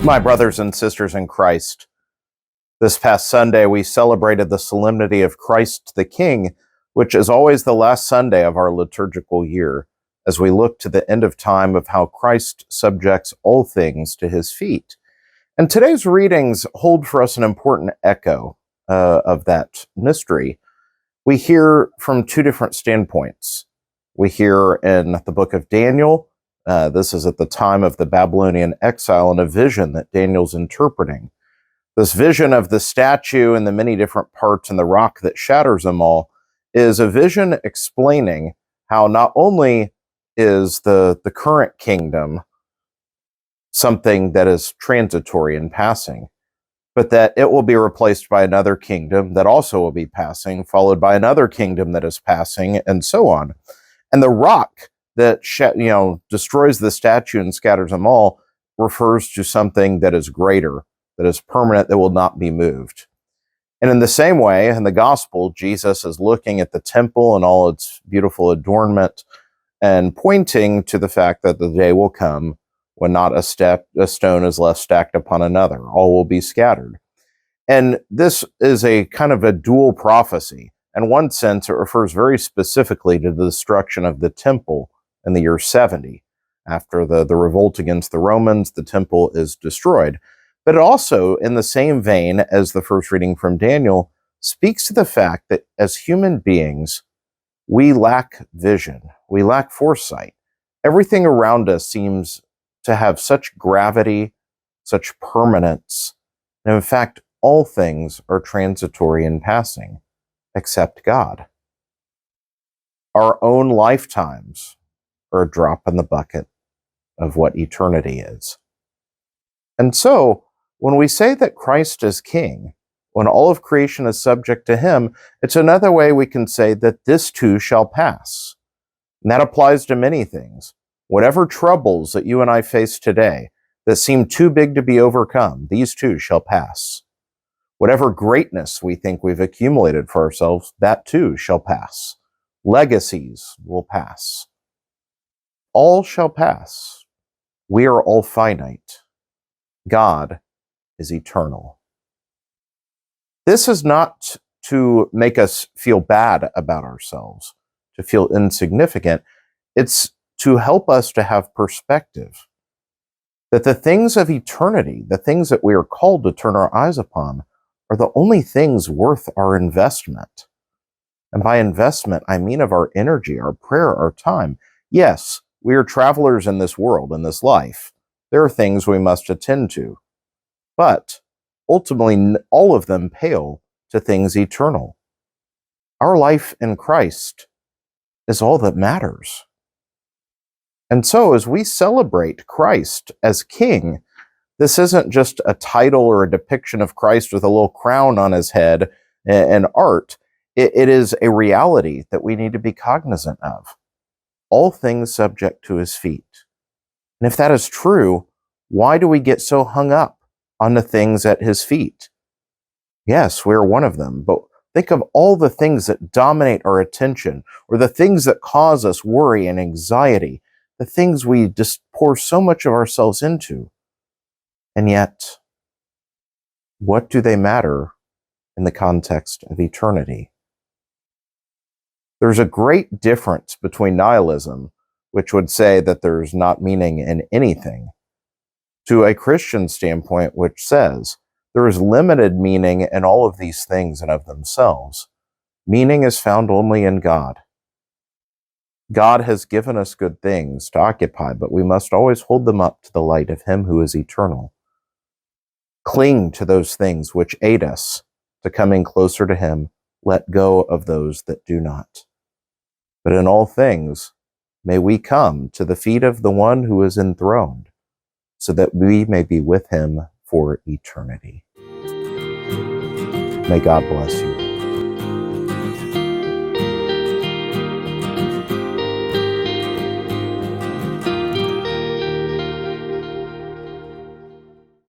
My brothers and sisters in Christ, this past Sunday we celebrated the solemnity of Christ the King, which is always the last Sunday of our liturgical year, as we look to the end of time of how Christ subjects all things to his feet. And today's readings hold for us an important echo of that mystery. We hear from two different standpoints. We hear in the book of Daniel, this is at the time of the Babylonian exile, and a vision that Daniel's interpreting. This vision of the statue and the many different parts and the rock that shatters them all is a vision explaining how not only is the current kingdom something that is transitory and passing, but that it will be replaced by another kingdom that also will be passing, followed by another kingdom that is passing, and so on. And the rock that destroys the statue and scatters them all refers to something that is greater, that is permanent, that will not be moved. And in the same way, in the gospel, Jesus is looking at the temple and all its beautiful adornment and pointing to the fact that the day will come when not a stone is left stacked upon another. All will be scattered. And this is a kind of a dual prophecy. In one sense, it refers very specifically to the destruction of the temple in the year 70. After the revolt against the Romans, the temple is destroyed. But it also, in the same vein as the first reading from Daniel, speaks to the fact that as human beings, we lack vision, we lack foresight. Everything around us seems to have such gravity, such permanence, and in fact, all things are transitory and passing, except God. Our own lifetimes are a drop in the bucket of what eternity is. And so, when we say that Christ is King, when all of creation is subject to him, it's another way we can say that this too shall pass. And that applies to many things. Whatever troubles that you and I face today that seem too big to be overcome, these too shall pass. Whatever greatness we think we've accumulated for ourselves, that too shall pass. Legacies will pass. All shall pass. We are all finite. God is eternal. This is not to make us feel bad about ourselves, to feel insignificant. It's to help us to have perspective. That the things of eternity, the things that we are called to turn our eyes upon, are the only things worth our investment. And by investment, I mean of our energy, our prayer, our time. Yes, we are travelers in this world, in this life. There are things we must attend to. But ultimately, all of them pale to things eternal. Our life in Christ is all that matters. And so as we celebrate Christ as King, this isn't just a title or a depiction of Christ with a little crown on his head and art. It is a reality that we need to be cognizant of. All things subject to his feet. And if that is true, why do we get so hung up on the things at his feet? Yes, we are one of them, but think of all the things that dominate our attention, or the things that cause us worry and anxiety, the things we just pour so much of ourselves into. And yet, what do they matter in the context of eternity? There's a great difference between nihilism, which would say that there's not meaning in anything, to a Christian standpoint, which says there is limited meaning in all of these things and of themselves. Meaning is found only in God. God has given us good things to occupy, but we must always hold them up to the light of him who is eternal. Cling to those things which aid us to coming closer to him. Let go of those that do not. But in all things, may we come to the feet of the one who is enthroned, so that we may be with him for eternity. May God bless you.